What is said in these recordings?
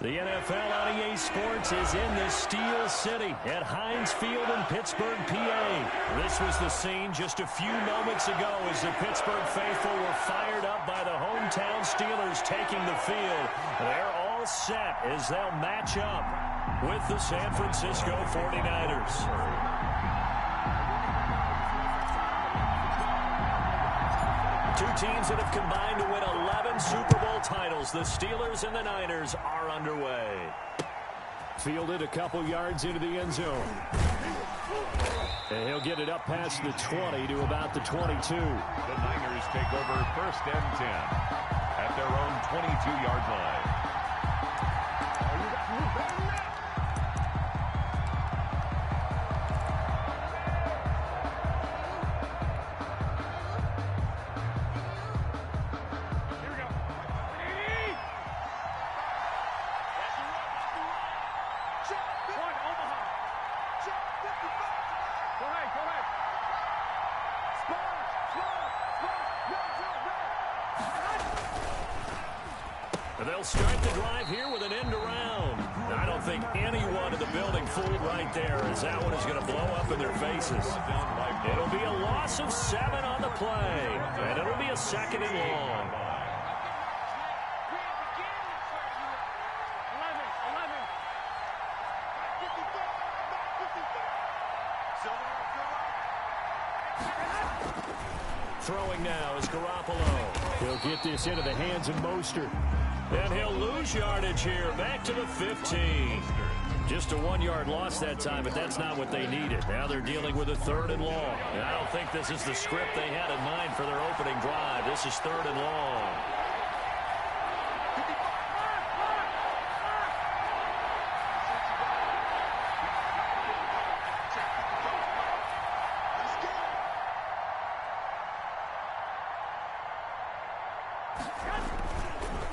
The NFL on EA Sports is in the Steel City at Heinz Field in Pittsburgh, PA. This was the scene just a few moments ago as the Pittsburgh faithful were fired up by the hometown Steelers taking the field. They're all set as they'll match up with the San Francisco 49ers. Two teams that have combined to win 11 Super Bowl titles. The Steelers and the Niners are underway. Fielded a couple yards into the end zone. And he'll get it up past the 20 to about the 22. The Niners take over 1st and 10 at their own 22-yard line. They'll start the drive here with an end around. I don't think anyone in the building fooled right there, as that one is going to blow up in their faces. It'll be a loss of 7 on the play, and it'll be a 2nd and long. Throwing now is Garoppolo. He'll get this into the hands of Mostert. And he'll lose yardage here, back to the 15. Just a 1-yard loss that time, but that's not what they needed. Now they're dealing with a 3rd and long. And I don't think this is the script they had in mind for their opening drive. This is 3rd and long.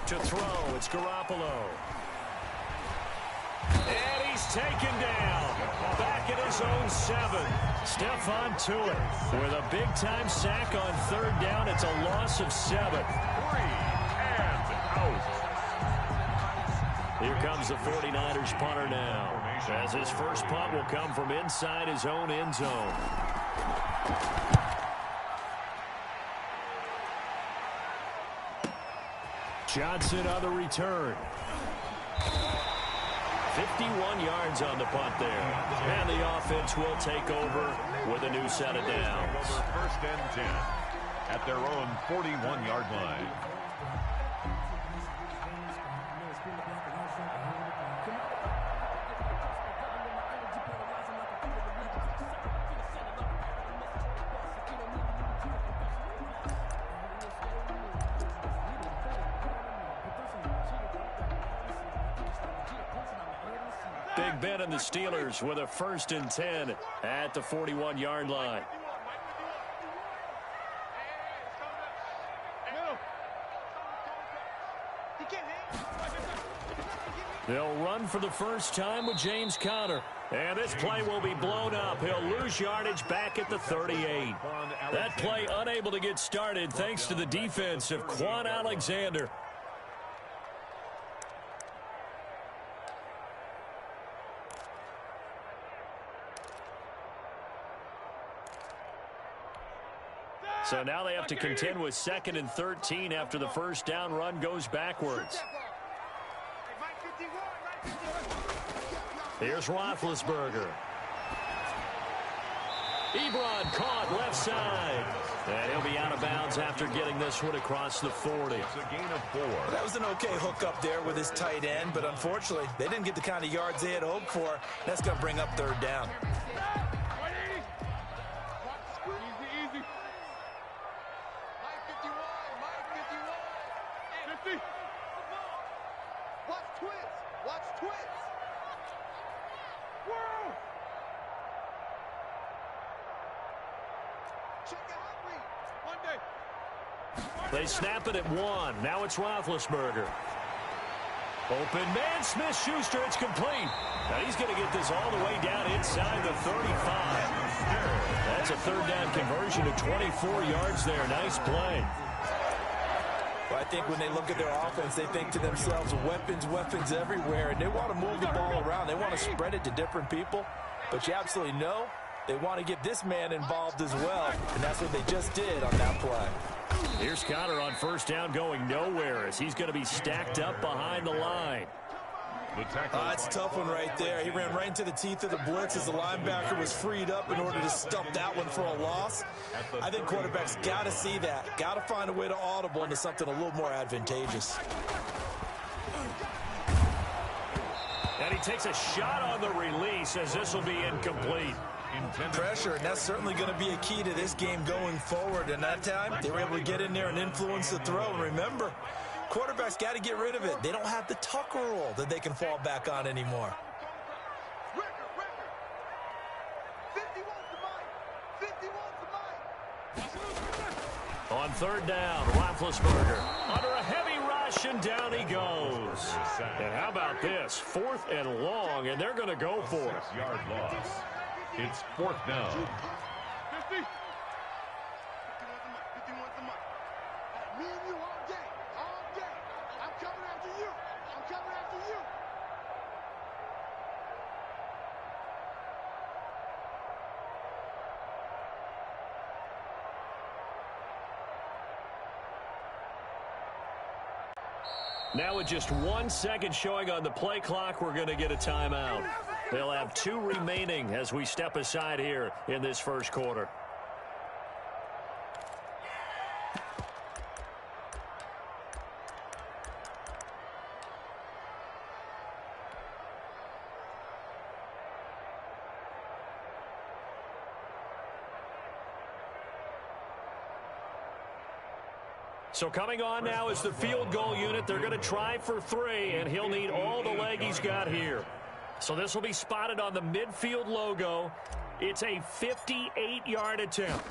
To throw, it's Garoppolo. And he's taken down. Back at his own 7. Stephon Tuitt with a big-time sack on 3rd down. It's a loss of 7. 3 and out. Here comes the 49ers punter now, as his first punt will come from inside his own end zone. Johnson on the return. 51 yards on the punt there. And the offense will take over with a new set of downs. 1st and 10 at their own 41-yard line. Big Ben and the Steelers with a 1st and 10 at the 41-yard line. They'll run for the first time with James Conner. And this play will be blown up. He'll lose yardage back at the 38. That play unable to get started thanks to the defense of Quan Alexander. So now they have to contend with 2nd and 13 after the first down run goes backwards. Here's Roethlisberger. Ebron caught left side. And he'll be out of bounds after getting this one across the 40. It's a gain of 4. That was an okay hook up there with his tight end, but unfortunately, they didn't get the kind of yards they had hoped for. That's going to bring up 3rd down. They snap it at 1. Now it's Roethlisberger. Open man, Smith-Schuster, it's complete. Now he's going to get this all the way down inside the 35. That's a 3rd down conversion of 24 yards there. Nice play. Well, I think when they look at their offense, they think to themselves, weapons, weapons everywhere, and they want to move the ball around. They want to spread it to different people, but you absolutely know they want to get this man involved as well, and that's what they just did on that play. Here's Connor on first down going nowhere as he's going to be stacked up behind the line. That's a tough one right there. He ran right into the teeth of the blitz as the linebacker was freed up in order to stump that one for a loss. I think quarterbacks got to see that. Got to find a way to audible into something a little more advantageous. And he takes a shot on the release as this will be incomplete. Pressure, and that's certainly going to be a key to this game going forward. And that time, they were able to get in there and influence the throw. And remember, quarterbacks got to get rid of it. They don't have the Tucker rule that they can fall back on anymore. On third down, Roethlisberger under a heavy rush, and down he goes. And how about this? 4th and long, and they're going to go for it. 6-yard loss. It's 4th down. 50. Me and you all day. All day. I'm coming after you. I'm coming after you. Now with just 1 second showing on the play clock, we're going to get a timeout. They'll have 2 remaining as we step aside here in this first quarter. So coming on now is the field goal unit. They're going to try for 3, and he'll need all the leg he's got here. So this will be spotted on the midfield logo. It's a 58-yard attempt.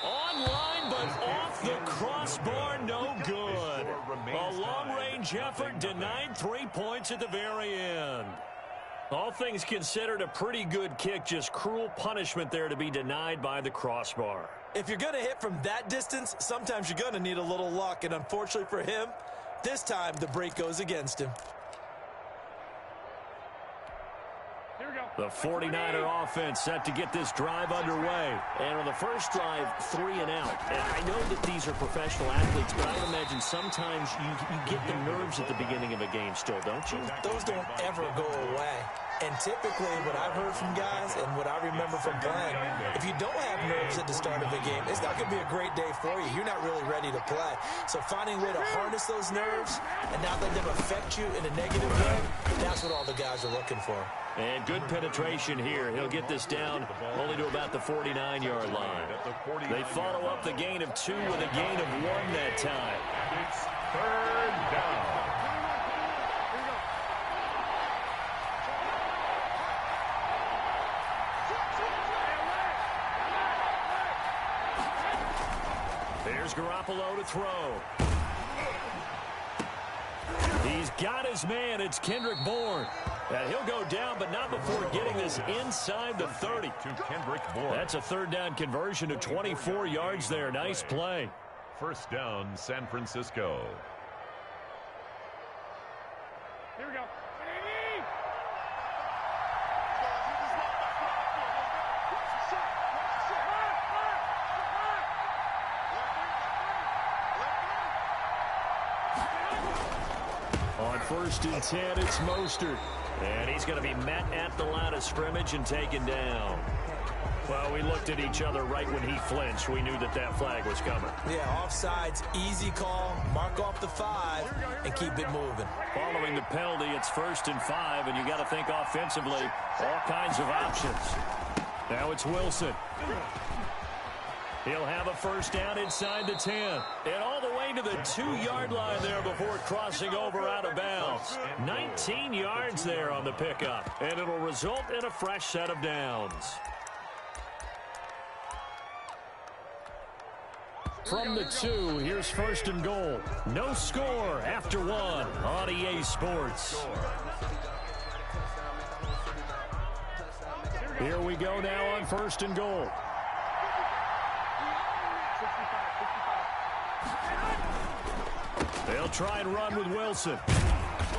Online, but off the crossbar, no good. A long-range effort denied 3 points at the very end. All things considered, a pretty good kick, just cruel punishment there to be denied by the crossbar. If you're going to hit from that distance, sometimes you're going to need a little luck, and unfortunately for him, this time the break goes against him. Here we go. The 49er offense set to get this drive underway. And on the first drive, 3 and out. And I know that these are professional athletes, but I imagine sometimes you get the nerves at the beginning of a game still, don't you? Those don't ever go away. And typically, what I've heard from guys and what I remember from playing, if you don't have nerves at the start of a game, it's not going to be a great day for you. You're not really ready to play. So finding a way to harness those nerves and not let them affect you in a negative way, that's what all the guys are looking for. And good penetration here. He'll get this down only to about the 49-yard line. They follow up the gain of 2 with a gain of 1 that time. It's 3rd down. There's Garoppolo to throw. He's got his man. It's Kendrick Bourne. And he'll go down, but not before getting this inside the 30. To Kendrick Bourne. That's a 3rd down conversion to 24 yards there. Nice play. 1st down, San Francisco. Here we go. On 1st and 10, it's Mostert. And he's going to be met at the line of scrimmage and taken down. Well, we looked at each other right when he flinched. We knew that that flag was coming. Yeah, offsides, easy call, mark off the 5, and keep it moving. Following the penalty, it's 1st and 5, and you got to think offensively, all kinds of options. Now it's Wilson. He'll have a 1st down inside the 10. And all the way to the 2-yard line there before crossing over out of bounds. 19 yards there on the pickup. And it'll result in a fresh set of downs. From the 2, here's 1st and goal. No score after 1 on EA Sports. Here we go now on 1st and goal. They'll try and run with Wilson.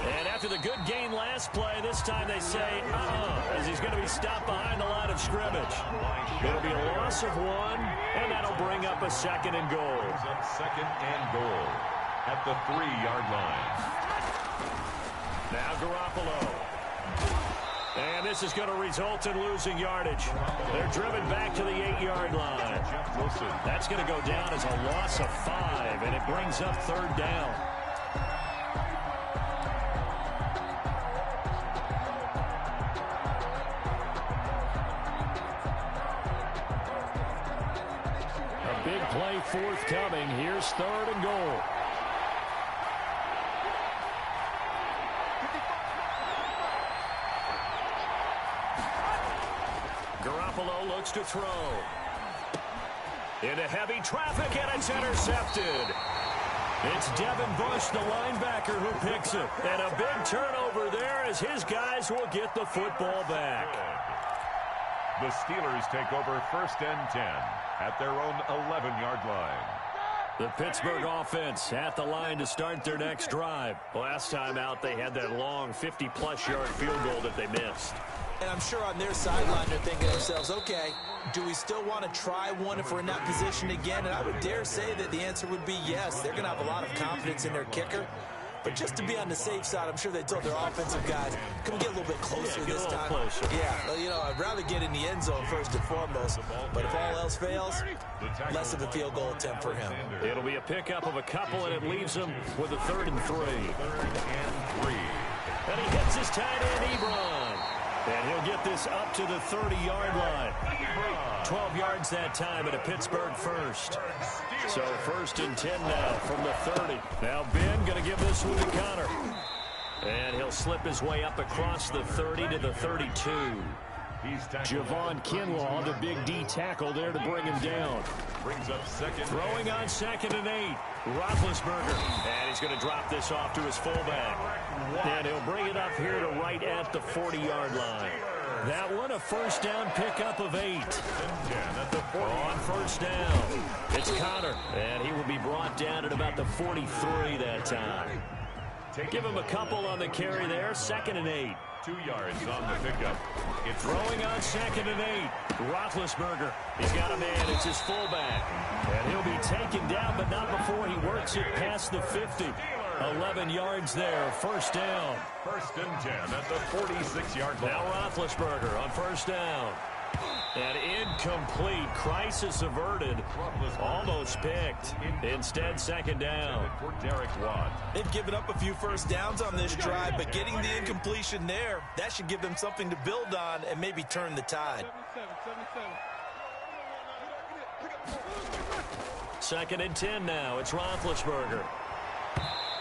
And after the good gain last play, this time they say, as he's going to be stopped behind the line of scrimmage. It'll be a loss of 1, and that'll bring up a 2nd and goal. Second and goal at the 3-yard line. Now Garoppolo. And this is going to result in losing yardage. They're driven back to the 8-yard line. That's going to go down as a loss of 5, and it brings up 3rd down. A big play forthcoming. Here's 3rd and goal. Garoppolo looks to throw. Into heavy traffic, and it's intercepted. It's Devin Bush, the linebacker, who picks it. And a big turnover there as his guys will get the football back. The Steelers take over 1st and 10 at their own 11-yard line. The Pittsburgh offense at the line to start their next drive. Last time out, they had that long 50-plus yard field goal that they missed. And I'm sure on their sideline they're thinking to themselves, okay, do we still want to try one if we're in that position again? And I would dare say that the answer would be yes. They're going to have a lot of confidence in their kicker. But just to be on the safe side, I'm sure they told their offensive guys, come get a little bit closer this time. Closer. Yeah, you know, I'd rather get in the end zone first and foremost. But if all else fails, less of a field goal attempt for him. It'll be a pickup of a couple, and it leaves him with a 3rd and 3. And he hits his tight end, Ebron. And he'll get this up to the 30-yard line. 12 yards that time at a Pittsburgh 1st. So 1st and 10 now from the 30. Now Ben going to give this one to Connor. And he'll slip his way up across the 30 to the 32. Javon Kinlaw, the big D tackle there to bring him down. Brings up 2nd. Throwing on 2nd and 8. Roethlisberger. And he's going to drop this off to his fullback. And he'll bring it up here to right at the 40-yard line. That one a 1st down pickup of 8. On 1st down, it's Connor. And he will be brought down at about the 43 that time. Give him a couple on the carry there. 2nd and 8. 2 yards on the pickup. It's throwing on 2nd and 8. Roethlisberger. He's got a man. It's his fullback. And he'll be taken down, but not before he works it past the 50. 11 yards there. 1st down. 1st and 10 at the 46-yard line. Now Roethlisberger on 1st down. And incomplete. Crisis averted. Almost picked. Instead, 2nd down. For Derek Watt. They've given up a few 1st downs on this drive, but getting the incompletion there, that should give them something to build on and maybe turn the tide. 2nd and 10 now. It's Roethlisberger.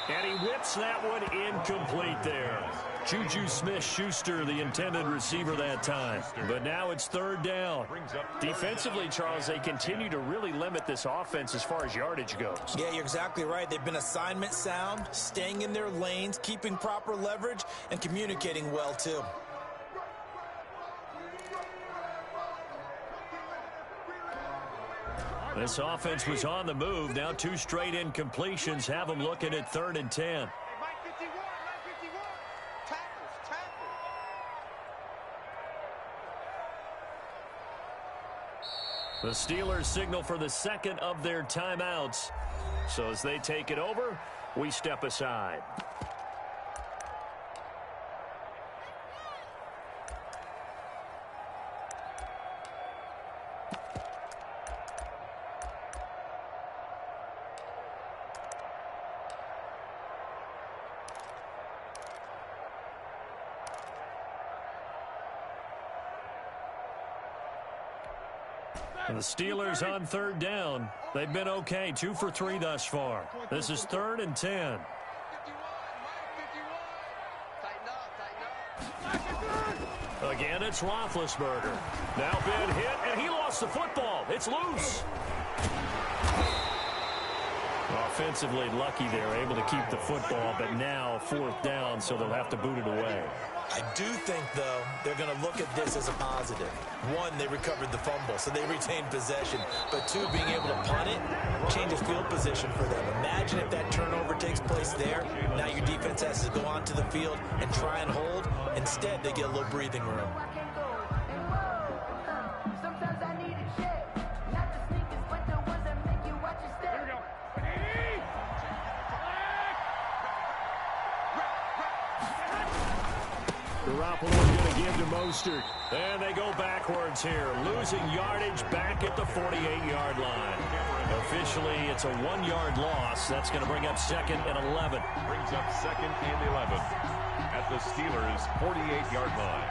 And he whips that one incomplete there. Juju Smith-Schuster, the intended receiver that time. But now it's 3rd down. Defensively, Charles, they continue to really limit this offense as far as yardage goes. Yeah, you're exactly right. They've been assignment sound, staying in their lanes, keeping proper leverage, and communicating well, too. This offense was on the move. Now 2 straight incompletions have them looking at 3rd and 10. The Steelers signal for the 2nd of their timeouts. So as they take it over, we step aside. And the Steelers on 3rd down. They've been okay, 2 for 3 thus far. This is 3rd and 10. Again, it's Roethlisberger. Now Ben hit, and he lost the football. It's loose. Offensively lucky they're able to keep the football, but now 4th down, so they'll have to boot it away. I do think, though, they're going to look at this as a positive. 1, they recovered the fumble, so they retained possession. But 2, being able to punt it changes field position for them. Imagine if that turnover takes place there. Now your defense has to go onto the field and try and hold. Instead, they get a little breathing room. Garoppolo's going to give to Mostert. And they go backwards here, losing yardage back at the 48-yard line. Officially, it's a 1-yard loss. That's going to bring up 2nd and 11. Brings up 2nd and 11 at the Steelers' 48-yard line.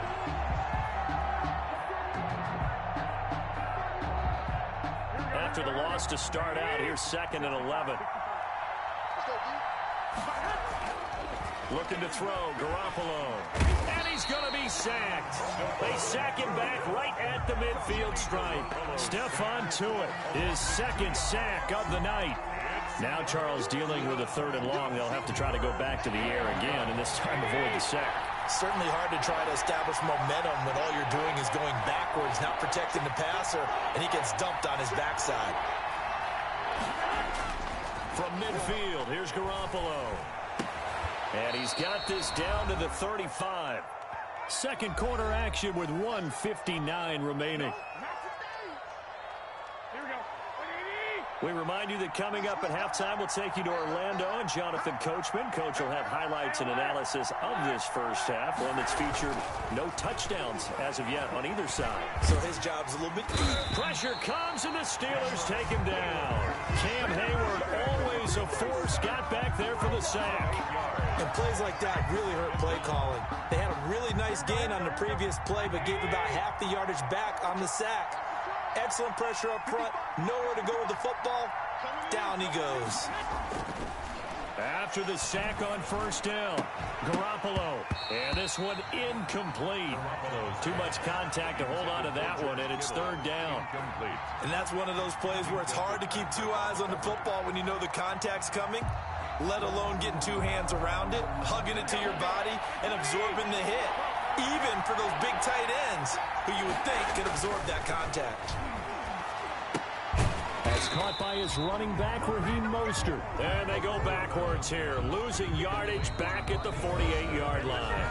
After the loss to start out, here's 2nd and 11. Looking to throw, Garoppolo. And he's going to be sacked. They sack him back right at the midfield stripe. Stephon Tuitt, his 2nd sack of the night. Now Charles dealing with a 3rd and long. They'll have to try to go back to the air again, and this time avoid the sack. Certainly hard to try to establish momentum when all you're doing is going backwards, not protecting the passer, and he gets dumped on his backside. From midfield, here's Garoppolo. And he's got this down to the 35. Second quarter action with 1:59 remaining. We remind you that coming up at halftime, we'll take you to Orlando and Jonathan Coachman. Coach will have highlights and analysis of this first half, one that's featured no touchdowns as of yet on either side. So his job's a little bit... Pressure comes, and the Steelers take him down. Cam Hayward, always a force, got back there for the sack. And plays like that really hurt play calling. They had a really nice gain on the previous play, but gave about half the yardage back on the sack. Excellent pressure up front. Nowhere to go with the football. Down he goes. After the sack on 1st down, Garoppolo. And this one incomplete. Too much contact to hold on to that one, and it's 3rd down. And that's one of those plays where it's hard to keep 2 eyes on the football when you know the contact's coming, let alone getting 2 hands around it, hugging it to your body, and absorbing the hit. Even for those big tight ends who you would think could absorb that contact. That's caught by his running back, Raheem Mostert. And they go backwards here, losing yardage back at the 48-yard line.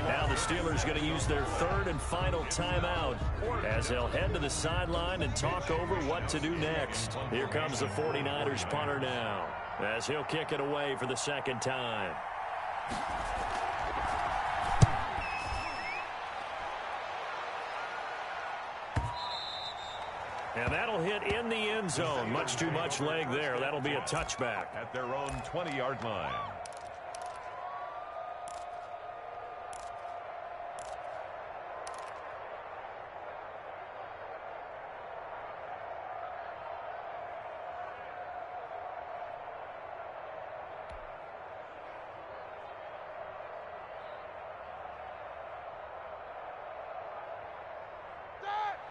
Now the Steelers going to use their 3rd and final timeout as they'll head to the sideline and talk over what to do next. Here comes the 49ers punter now as he'll kick it away for the 2nd time. And that'll hit in the end zone. Much too much leg there. That'll be a touchback. At their own 20-yard line.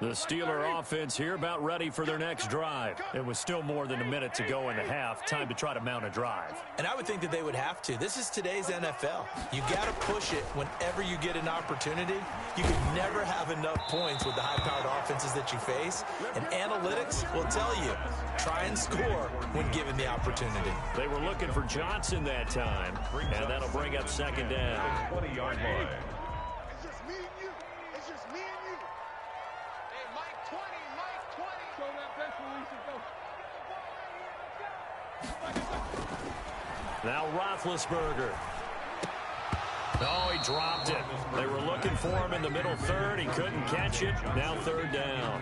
The Steeler offense here about ready for their next drive. It was still more than a minute to go in the half. Time to try to mount a drive. And I would think that they would have to. This is today's NFL. You got to push it whenever you get an opportunity. You can never have enough points with the high-powered offenses that you face. And analytics will tell you, try and score when given the opportunity. They were looking for Johnson that time. And that'll bring up 2nd down. 20-yard line. It's just me and you. It's just me and you. Hey, Mike 20, Mike 20. Show that best release and go. Now Roethlisberger. Oh, he dropped it. They were looking for him in the middle 3rd. He couldn't catch it. Now 3rd down.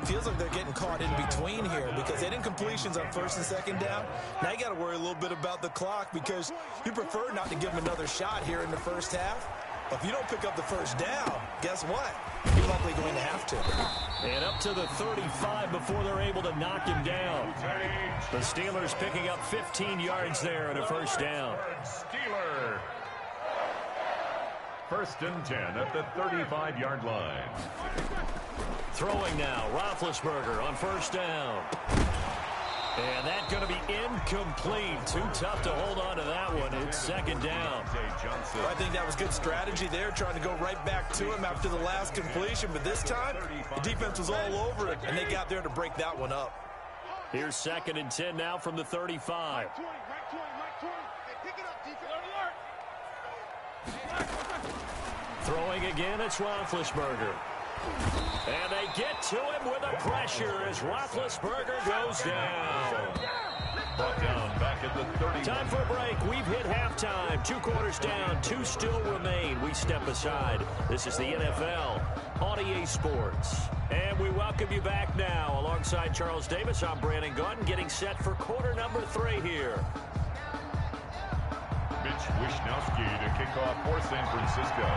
Feels like they're getting caught in between here because they didn't completions on 1st and 2nd down. Now you got to worry a little bit about the clock because you prefer not to give them another shot here in the first half. But if you don't pick up the 1st down, guess what? You're likely going to have to. And up to the 35 before they're able to knock him down. The Steelers picking up 15 yards there and a 1st down. Steeler. 1st and 10 at the 35-yard line. Throwing now, Roethlisberger on 1st down. And that's going to be incomplete. Too tough to hold on to that one. It's second down. Well, I think that was good strategy there, trying to go right back to him after the last completion. But this time, the defense was all over it, and they got there to break that one up. Here's second and 10 now from the 35. Throwing again, it's Roethlisberger. And they get to him with the pressure as Roethlisberger goes down. Brought down back at the 30. Time for a break. We've hit halftime. 2 quarters down. 2 still remain. We step aside. This is the NFL on EA Sports. And we welcome you back now. Alongside Charles Davis, I'm Brandon Gaudin, getting set for quarter number 3 here. Mitch Wishnowsky to kick off for San Francisco.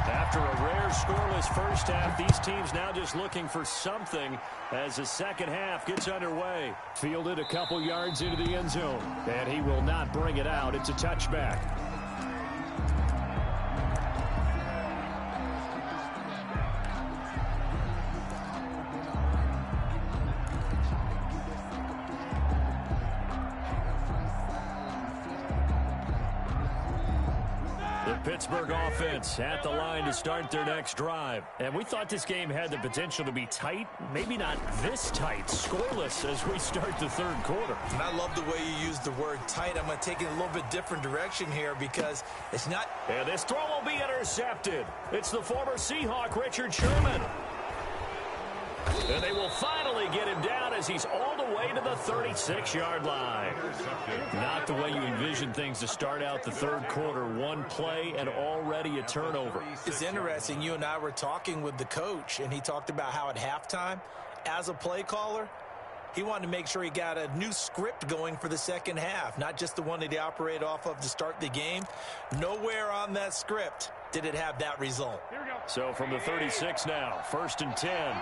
After a rare scoreless first half, these teams now just looking for something as the second half gets underway. Fielded a couple yards into the end zone, and he will not bring it out. It's a touchback. Pittsburgh offense at the line to start their next drive. And we thought this game had the potential to be tight, maybe not this tight, scoreless as we start the third quarter. And I love the way you use the word tight. I'm going to take it a little bit different direction here because it's not. And this throw will be intercepted. It's the former Seahawk, Richard Sherman. And they will finally get him down as he's all the way to the 36-yard line. Not the way you envision things to start out the third quarter. One play and already a turnover. It's interesting. You and I were talking with the coach, and he talked about how at halftime, as a play caller, he wanted to make sure he got a new script going for the second half, not just the one that he operated off of to start the game. Nowhere on that script did it have that result. So from the 36 now, first and 10.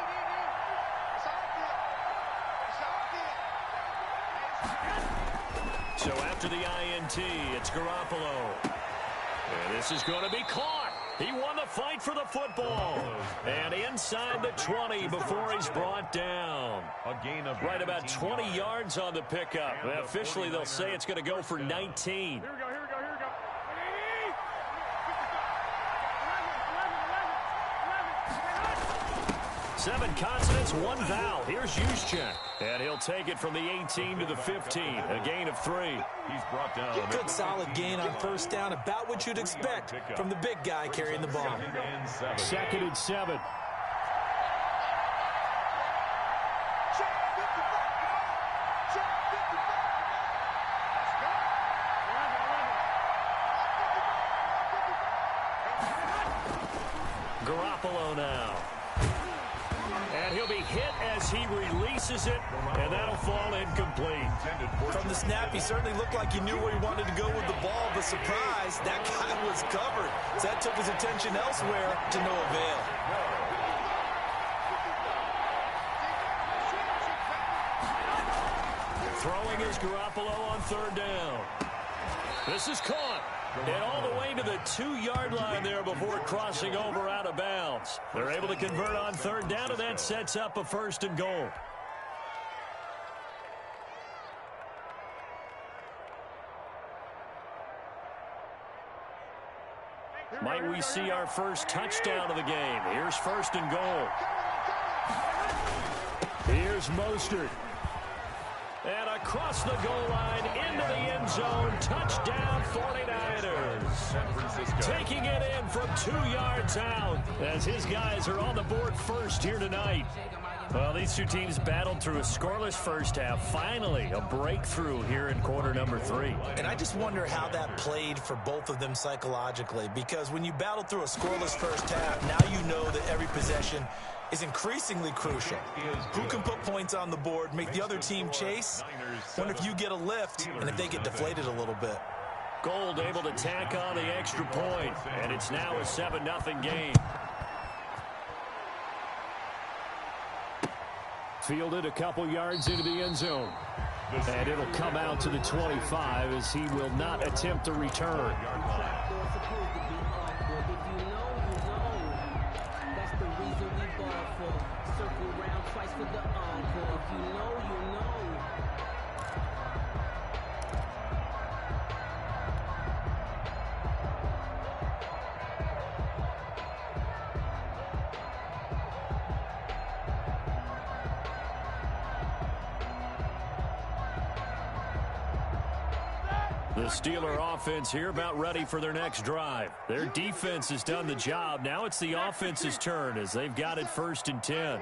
So after the INT, it's Garoppolo. And this is going to be caught. He won the fight for the football. And inside the 20 before he's brought down. A gain of right about 20 yards on the pickup. Officially, they'll say it's going to go for 19. 7 consonants, 1 vowel. Here's Juszczyk. And he'll take it from the 18 to the 15. A gain of 3. He's brought down. Good solid gain on first down. About what you'd expect from the big guy carrying the ball. Second and 7. Garoppolo now. And he'll be hit as he releases it, and that'll fall incomplete. From the snap, he certainly looked like he knew where he wanted to go with the ball, but surprise, that guy was covered. So that took his attention elsewhere to no avail. Throwing is Garoppolo on third down. This is caught. And all the way to the 2-yard line there before crossing over out of bounds. They're able to convert on third down, and that sets up a first and goal. Might we see our first touchdown of the game? Here's first and goal. Here's Mostert. And across the goal line, into the end zone, touchdown 49ers. Taking it in from 2 yards out as his guys are on the board first here tonight. Well, these two teams battled through a scoreless first half. Finally, a breakthrough here in quarter number 3. And I just wonder how that played for both of them psychologically, because when you battle through a scoreless first half, now you know that every possession is increasingly crucial. Who can put points on the board, make the other team chase? Wonder if you get a lift and if they get deflated a little bit. Gold able to tack on the extra point, and it's now a 7-0 game. Fielded a couple yards into the end zone. And it'll come out to the 25 as he will not attempt a return. reason we ball for. Circle round twice for the encore. If you know, you know. The Steeler offense here about ready for their next drive. Their defense has done the job. Now it's the offense's turn as they've got it 1st and 10.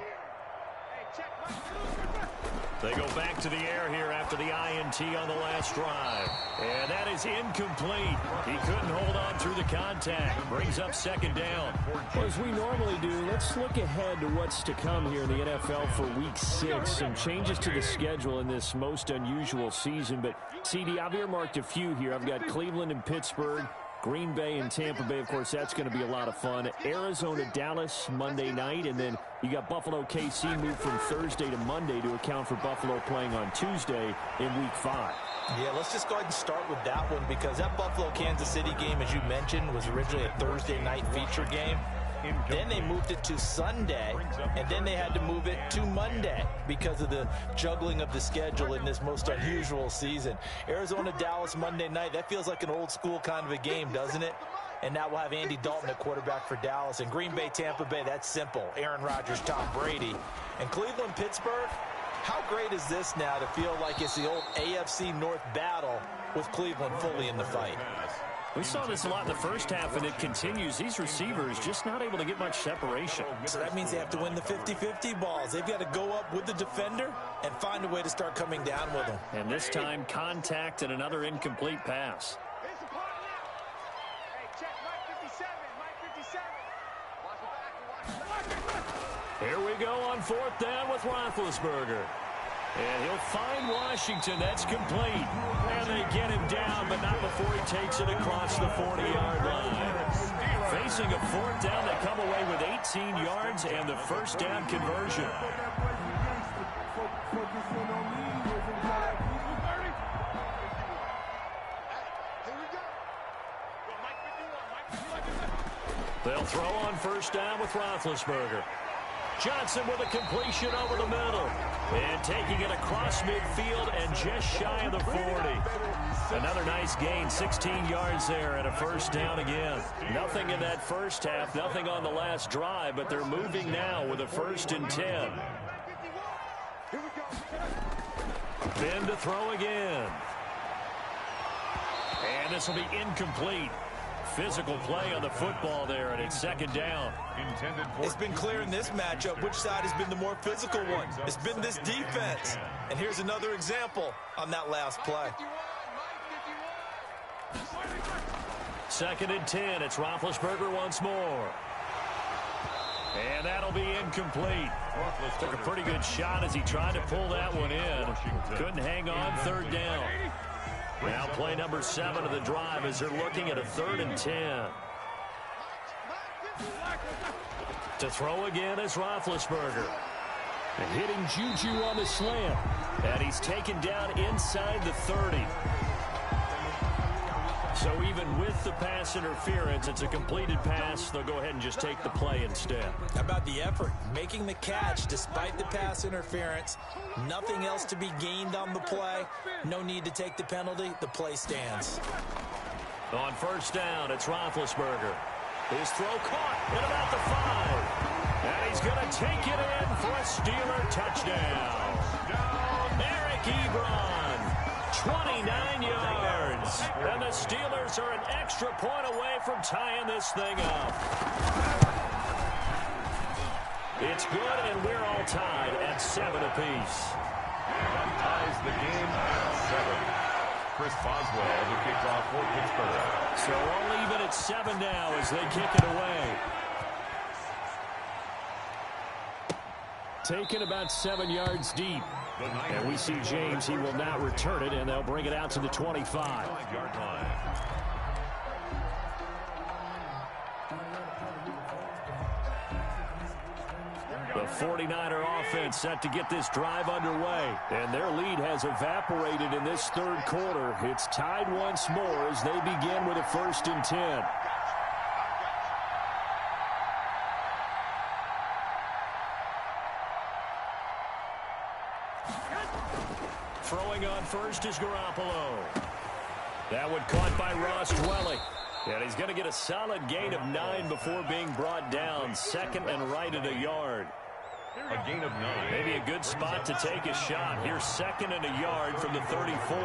They go back to the air here after the INT on the last drive. And that is incomplete. He couldn't hold on through the contact. Brings up 2nd down. Well, as we normally do, let's look ahead to what's to come here in the NFL for Week 6. Some changes to the schedule in this most unusual season. But, CD, I've earmarked a few here. I've got Cleveland and Pittsburgh, Green Bay and Tampa Bay. Of course, that's going to be a lot of fun. Arizona, Dallas, Monday night. And then you got Buffalo, KC moved from Thursday to Monday to account for Buffalo playing on Tuesday in Week 5. Yeah, let's just go ahead and start with that one because that Buffalo-Kansas City game, as you mentioned, was originally a Thursday night feature game. Then they moved it to Sunday, and then they had to move it to Monday because of the juggling of the schedule in this most unusual season. Arizona-Dallas Monday night, that feels like an old-school kind of a game, doesn't it? And now we'll have Andy Dalton at quarterback for Dallas. And Green Bay, Tampa Bay, that's simple. Aaron Rodgers, Tom Brady. And Cleveland, Pittsburgh, how great is this now to feel like it's the old AFC North battle with Cleveland fully in the fight? We saw this a lot in the first half, and it continues. These receivers just not able to get much separation. So that means they have to win the 50-50 balls. They've got to go up with the defender and find a way to start coming down with them. And this time, contact and another incomplete pass. Here we go on 4th down with Roethlisberger. And he'll find Washington. That's complete. And they get him down, but not before he takes it across the 40-yard line. Facing a 4th down, they come away with 18 yards and the 1st down conversion. They'll throw on 1st down with Roethlisberger. Johnson with a completion over the middle. And taking it across midfield and just shy of the 40. Another nice gain, 16 yards there and a 1st down again. Nothing in that first half, nothing on the last drive, but they're moving now with a 1st and 10. Ben to throw again. And this will be incomplete. Physical play on the football there, and it's 2nd down. It's been clear in this matchup which side has been the more physical one. It's been this defense. And here's another example on that last play. 2nd and 10. It's Roethlisberger once more. And that'll be incomplete. Took a pretty good shot as he tried to pull that one in. Couldn't hang on, 3rd down. Now play number 7 of the drive as they're looking at a 3rd and 10. To throw again is Roethlisberger. Hitting Juju on the slant. And he's taken down inside the 30. So even with the pass interference, it's a completed pass. They'll go ahead and just take the play instead. How about the effort? Making the catch despite the pass interference. Nothing else to be gained on the play. No need to take the penalty. The play stands. On 1st down, it's Roethlisberger. His throw caught at about the 5. And he's going to take it in for a Steeler touchdown. Eric Ebron, 29 yards. And the Steelers are an extra point away from tying this thing up. It's good, and we're all tied at 7 apiece. That ties the game at 7. Chris Boswell to kick off for Pittsburgh. So all even at 7 now as they kick it away. Taken about 7 yards deep. And we see James. He will not return it, and they'll bring it out to the 25. 5-yard line. The 49er offense set to get this drive underway. And their lead has evaporated in this 3rd quarter. It's tied once more as they begin with a 1st and 10. Throwing on first is Garoppolo. That one caught by Ross Dwelly. And he's going to get a solid gain of 9 before being brought down. Second and right at a yard. A gain of 9. Maybe a good spot to take a shot. Here's second and a yard from the 34.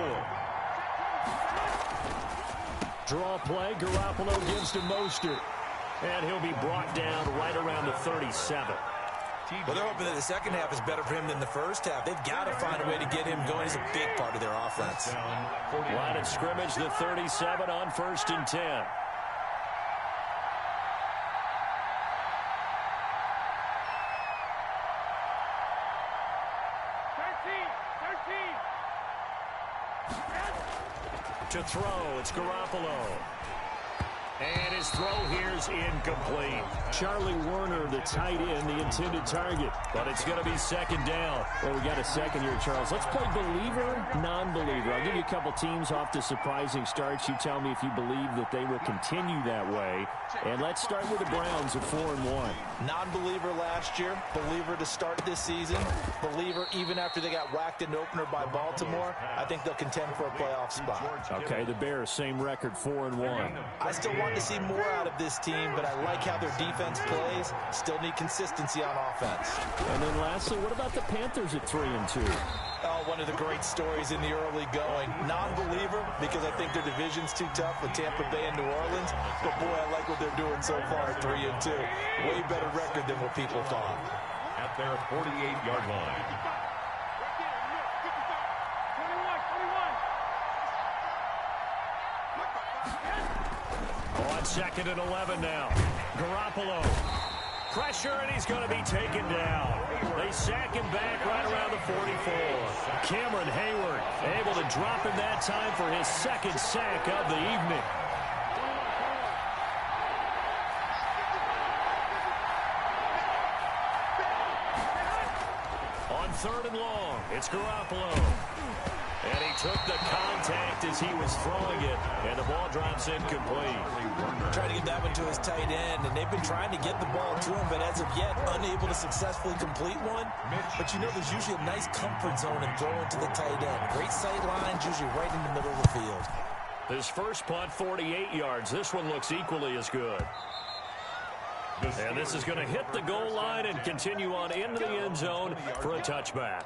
Draw play. Garoppolo gives to Mostert. And he'll be brought down right around the 37. Well, they're hoping that the second half is better for him than the first half. They've got to find a way to get him going. He's a big part of their offense. Line of scrimmage, the 37 on 1st and 10. To throw, it's Garoppolo. And his throw here is incomplete. Charlie Warner, the tight end, the intended target. But it's going to be second down. Well, we got a second here, Charles. Let's play believer, non-believer. I'll give you a couple teams off to surprising starts. You tell me if you believe that they will continue that way. And let's start with the Browns at 4-1. Non-believer last year, believer to start this season, believer even after they got whacked in the opener by Baltimore. I think they'll contend for a playoff spot. Okay, the Bears, same record, 4-1. I still want to see more out of this team, but I like how their defense plays. Still need consistency on offense. And then lastly, what about the Panthers at 3-2? Oh, one of the great stories in the early going. Non-believer because I think their division's too tough with Tampa Bay and New Orleans. But, boy, I like what they're doing so far at 3-2. Way better record than what people thought. At their 48-yard line. On 2nd and 11 now. Garoppolo. Pressure, and he's going to be taken down. They sack him back right around the 44. Cameron Hayward able to drop him that time for his second sack of the evening. On 3rd and long, it's Garoppolo. And he took the contact as he was throwing it, and the ball drops incomplete. Trying to get that one to his tight end, and they've been trying to get the ball to him, but as of yet, unable to successfully complete one. But you know there's usually a nice comfort zone in throwing to the tight end. Great sight lines, usually right in the middle of the field. His first punt, 48 yards. This one looks equally as good. And this is going to hit the goal line and continue on into the end zone for a touchback.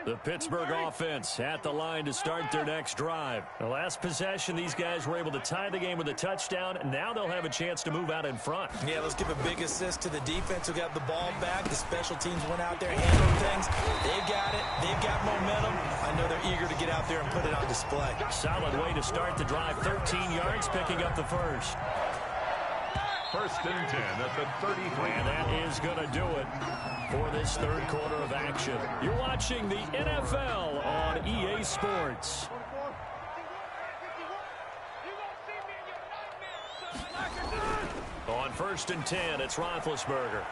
The Pittsburgh offense at the line to start their next drive. The last possession, these guys were able to tie the game with a touchdown, and now they'll have a chance to move out in front. Yeah, let's give a big assist to the defense who got the ball back. The special teams went out there, handled things. They've got it. They've got momentum. I know they're eager to get out there and put it on display. Solid way to start the drive. 13 yards, picking up the first. 1st and 10 at the 33. And that is going to do it for this third quarter of action. You're watching the NFL on EA Sports. On 1st and 10, it's Roethlisberger.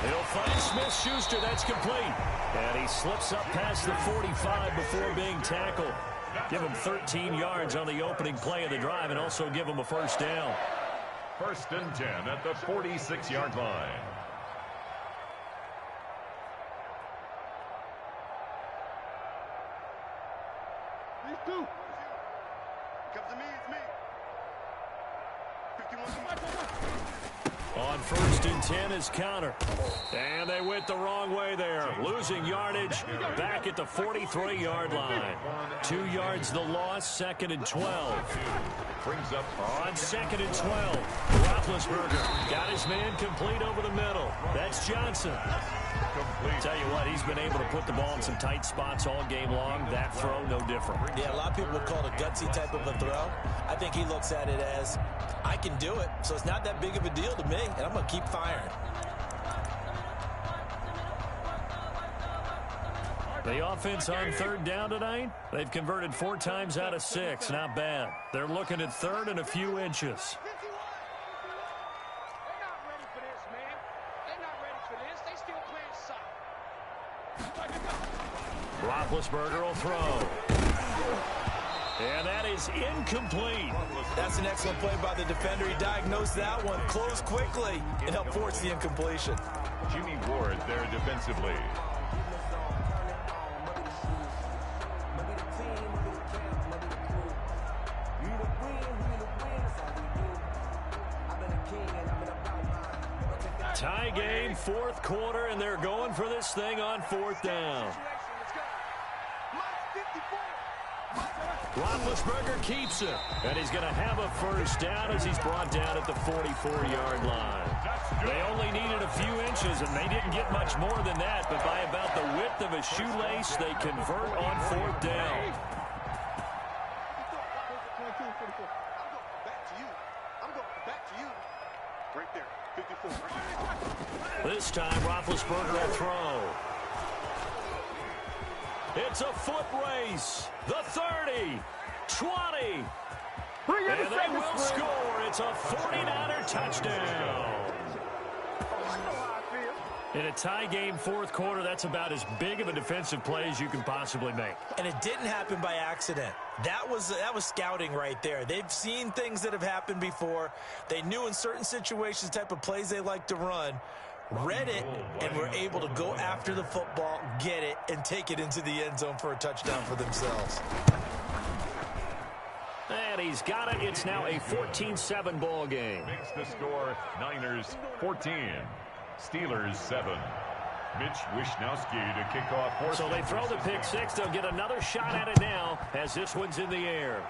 He'll find Smith-Schuster. That's complete. And he slips up past the 45 before being tackled. Give him 13 yards on the opening play of the drive and also give him a first down. 1st and 10 at the 46-yard line. These two. Comes to me, it's me. 51. On 1st and 10 is Connor. And they went the wrong way there. Losing yardage back at the 43-yard line. 2 yards the loss, 2nd and 12. Brings up On 2nd and 12. Roethlisberger got his man complete over the middle. That's Johnson. complete. Tell you what, he's been able to put the ball in some tight spots all game long. That throw, no different. Yeah, a lot of people would call it a gutsy type of a throw. I think he looks at it as, I can do it, so it's not that big of a deal to me, and I'm going to keep firing. The offense on third down tonight, they've converted 4 times out of 6. Not bad. They're looking at third and a few inches. Roethlisberger will throw. And that is incomplete. That's an excellent play by the defender. He diagnosed that one, closed quickly, and helped force the incompletion. Jimmy Ward there defensively. Tie game, fourth quarter, and they're going for this thing on fourth down. Roethlisberger keeps it, and he's going to have a first down as he's brought down at the 44-yard line. They only needed a few inches, and they didn't get much more than that, but by about the width of a shoelace, they convert on fourth down. This time, Roethlisberger will throw. It's a foot race. The 30, 20, and they will score. It's a 49er touchdown. In a tie game, fourth quarter, that's about as big of a defensive play as you can possibly make. And it didn't happen by accident. That was scouting right there. They've seen things that have happened before. They knew in certain situations the type of plays they like to run, read it, and were able to go after the football, get it, and take it into the end zone for a touchdown for themselves. And he's got it. It's now a 14-7 ball game. Makes the score Niners 14, Steelers 7. Mitch Wishnowski to kick off fourth. So they throw the pick six. They'll get another shot at it now as this one's in the air.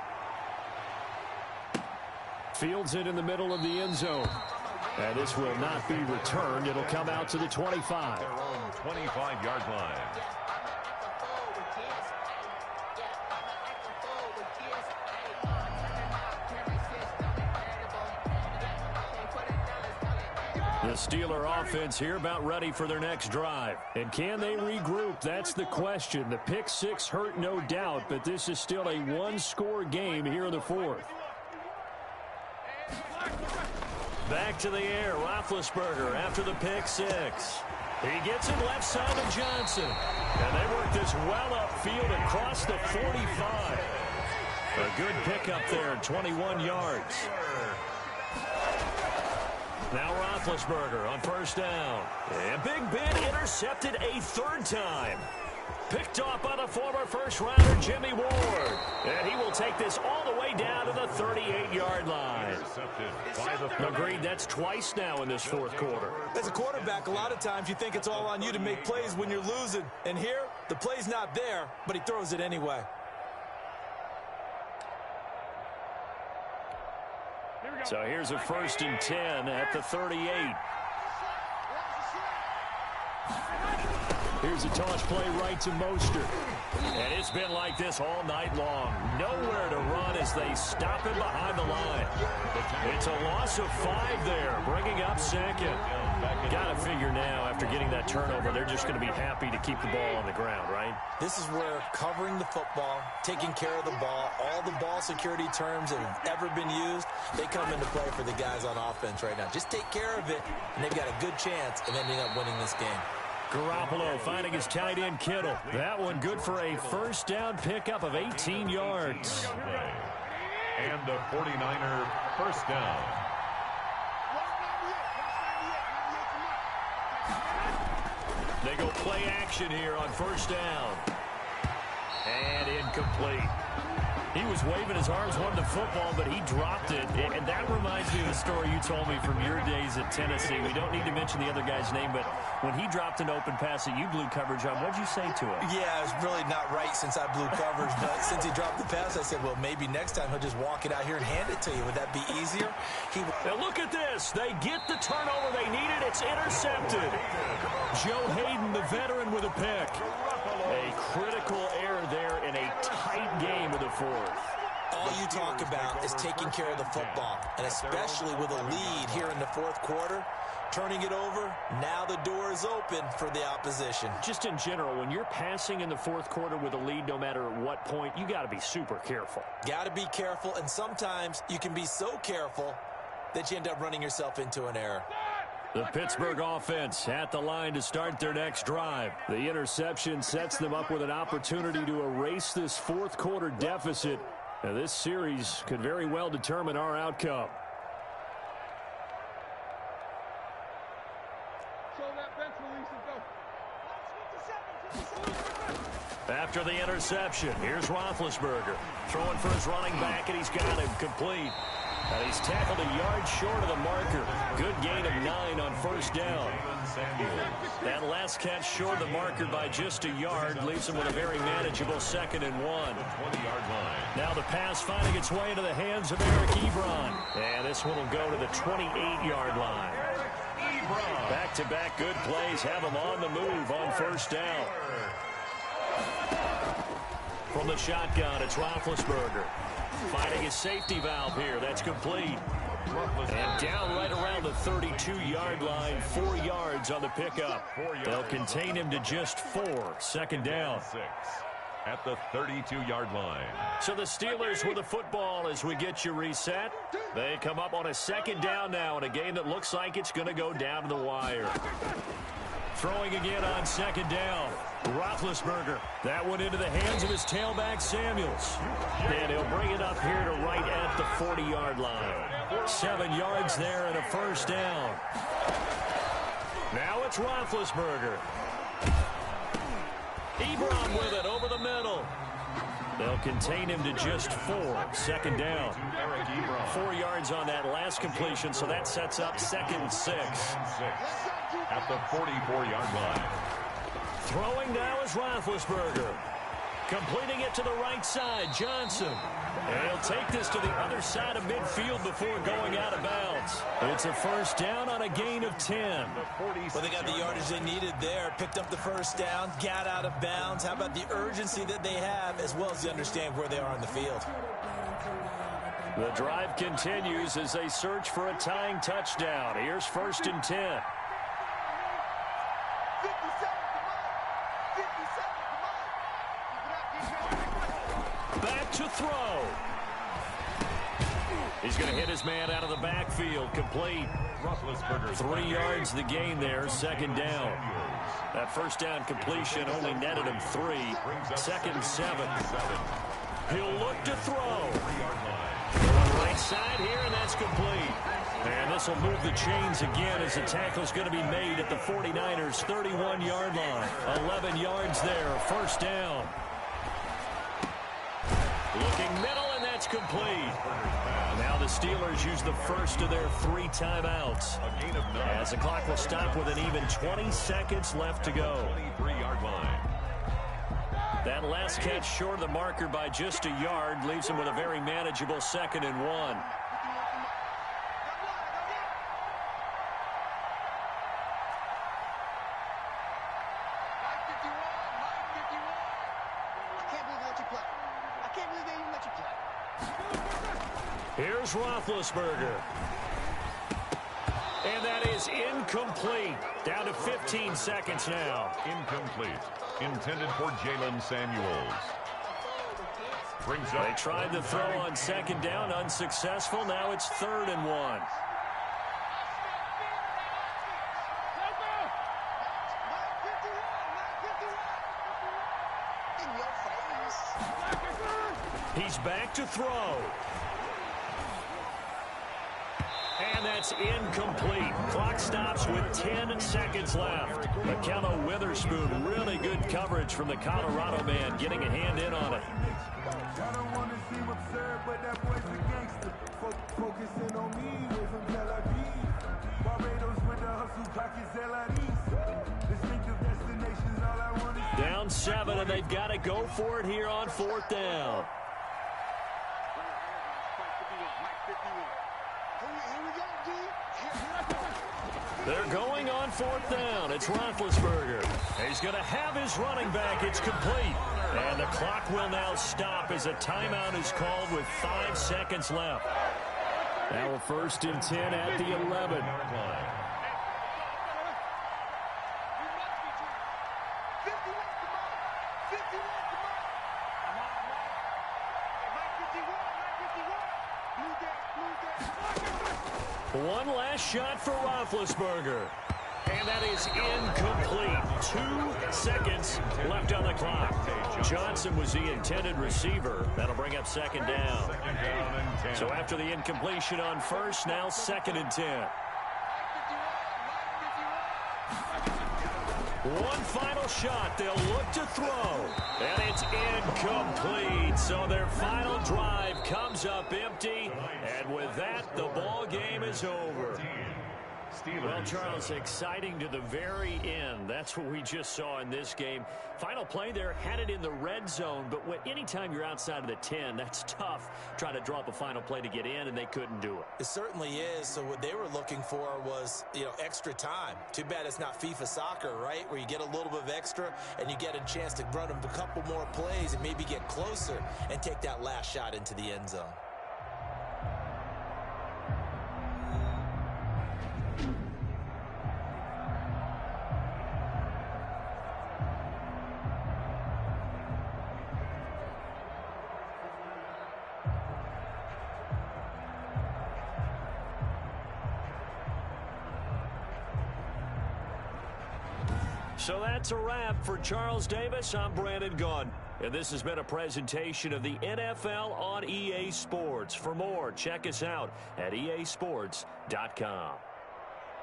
Fields it in the middle of the end zone. And this will not be returned. It'll come out to the 25. Their own 25-yard line. The Steeler offense here about ready for their next drive. And can they regroup? That's the question. The pick six hurt, no doubt, but this is still a one-score game here in the fourth. Back to the air, Roethlisberger after the pick six. He gets it left side of Johnson. And they work this well upfield across the 45. A good pickup there, 21 yards. Now Roethlisberger on first down. And Big Ben intercepted a third time. Picked off by the former first-rounder Jimmy Ward. And he will take this all the way down to the 38-yard line. Agreed, that's twice now in this fourth quarter. As a quarterback, a lot of times you think it's all on you to make plays when you're losing. And here, the play's not there, but he throws it anyway. So here's a 1st and 10 at the 38. Here's a toss play right to Mostert. And it's been like this all night long. Nowhere to run as they stop him behind the line. It's a loss of 5 there, bringing up second. Got to figure now, after getting that turnover, they're just going to be happy to keep the ball on the ground, right? This is where covering the football, taking care of the ball, all the ball security terms that have ever been used, they come into play for the guys on offense right now. Just take care of it, and they've got a good chance of ending up winning this game. Garoppolo finding his tight end Kittle. That one good for a first down pickup of 18 yards. And the 49er first down. They go play action here on first down. And incomplete. He was waving his arms, wanting the football, but he dropped it. And that reminds me of the story you told me from your days at Tennessee. We don't need to mention the other guy's name, but when he dropped an open pass that you blew coverage on, what did you say to him? Yeah, it's really not right since I blew coverage, but since he dropped the pass, I said, well, maybe next time he'll just walk it out here and hand it to you. Would that be easier? Now look at this. They get the turnover they needed. It's intercepted. Joe Hayden, the veteran, with a pick. A critical error there in a tight game of the fourth. All you talk about is taking care of the football, and especially with a lead here in the fourth quarter, turning it over, now the door is open for the opposition. Just in general, when you're passing in the fourth quarter with a lead, no matter at what point, you got to be super careful. Got to be careful, and sometimes you can be so careful that you end up running yourself into an error. The Pittsburgh offense at the line to start their next drive. The interception sets them up with an opportunity to erase this fourth quarter deficit Now, this series could very well determine our outcome. After the interception, here's Roethlisberger throwing for his running back, and he's got him complete. And he's tackled a yard short of the marker. Good gain of 9 on first down. That last catch short of the marker by just a yard leaves him with a very manageable 2nd and 1. Now the pass finding its way into the hands of Eric Ebron. And this one will go to the 28-yard line. Back-to-back good plays have him on the move on first down. From the shotgun, it's Roethlisberger. Finding his safety valve here. That's complete. And down right around the 32-yard line. 4 yards on the pickup. They'll contain him to just 4. 2nd down. At the 32-yard line. So the Steelers with the football as we get you reset. They come up on a 2nd down now in a game that looks like it's going to go down to the wire. Throwing again on 2nd down. Roethlisberger. That one into the hands of his tailback, Samuels. And he'll bring it up here to right at the 40-yard line. 7 yards there and a first down. Now it's Roethlisberger. Ebron with it over the middle. They'll contain him to just 4. 2nd down. 4 yards on that last completion, so that sets up 2nd and 6. At the 44-yard line. Throwing now is Roethlisberger. Completing it to the right side, Johnson. And he'll take this to the other side of midfield before going out of bounds. It's a first down on a gain of 10. Well, they got the yardage they needed there. Picked up the first down, got out of bounds. How about the urgency that they have, as well as they understand where they are on the field? The drive continues as they search for a tying touchdown. Here's 1st and 10. Back to throw. He's going to hit his man out of the backfield. Complete. 3 yards the gain there. 2nd down. That first down completion only netted him 3. 2nd and 7. He'll look to throw. Right side here, and that's complete. And this will move the chains again as the tackle's going to be made at the 49ers' 31-yard line. 11 yards there. First down. Looking middle, and that's complete. Now the Steelers use the first of their 3 timeouts. As the clock will stop with an even 20 seconds left to go. 23-yard line. That last catch short of the marker by just a yard leaves him with a very manageable 2nd and 1. Here's Roethlisberger. And that is incomplete. Down to 15 seconds now. Incomplete. Intended for Jalen Samuels. Brings up. They tried the throw on 2nd down. Unsuccessful. Now it's 3rd and 1. He's back to throw. And that's incomplete. Clock stops with 10 seconds left. McKenna Witherspoon, really good coverage from the Colorado man, getting a hand in on it. Down 7, and they've got to go for it here on 4th down. They're going on 4th down. It's Roethlisberger. He's going to have his running back. It's complete. And the clock will now stop as a timeout is called with 5 seconds left. Now a 1st and 10 at the 11. One last shot for Roethlisberger. And that is incomplete. 2 seconds left on the clock. Johnson was the intended receiver. That'll bring up second down. So after the incompletion on first, now 2nd and 10. One final shot. They'll look to throw. And it's incomplete. So their final drive comes up empty. And with that, the ball game is over. Well, Charles, exciting to the very end. That's what we just saw in this game. Final play there, had it in the red zone, but anytime you're outside of the 10, that's tough. Trying to draw up a final play to get in, and they couldn't do it. It certainly is. So what they were looking for was, extra time. Too bad it's not FIFA soccer, right, where you get a little bit of extra and you get a chance to run a couple more plays and maybe get closer and take that last shot into the end zone. So that's a wrap for Charles Davis. I'm Brandon Gunn. And this has been a presentation of the NFL on EA Sports. For more, check us out at easports.com.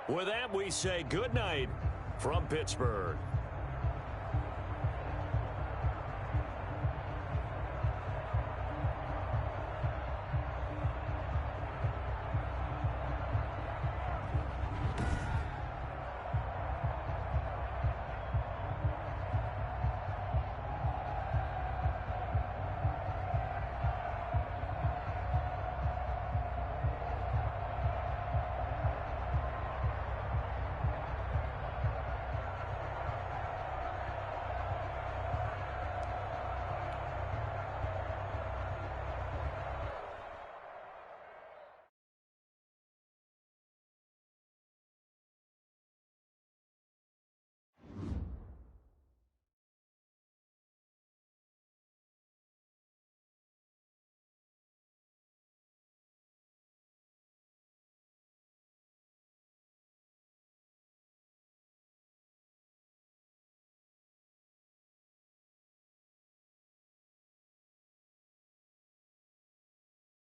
With that, we say good night from Pittsburgh.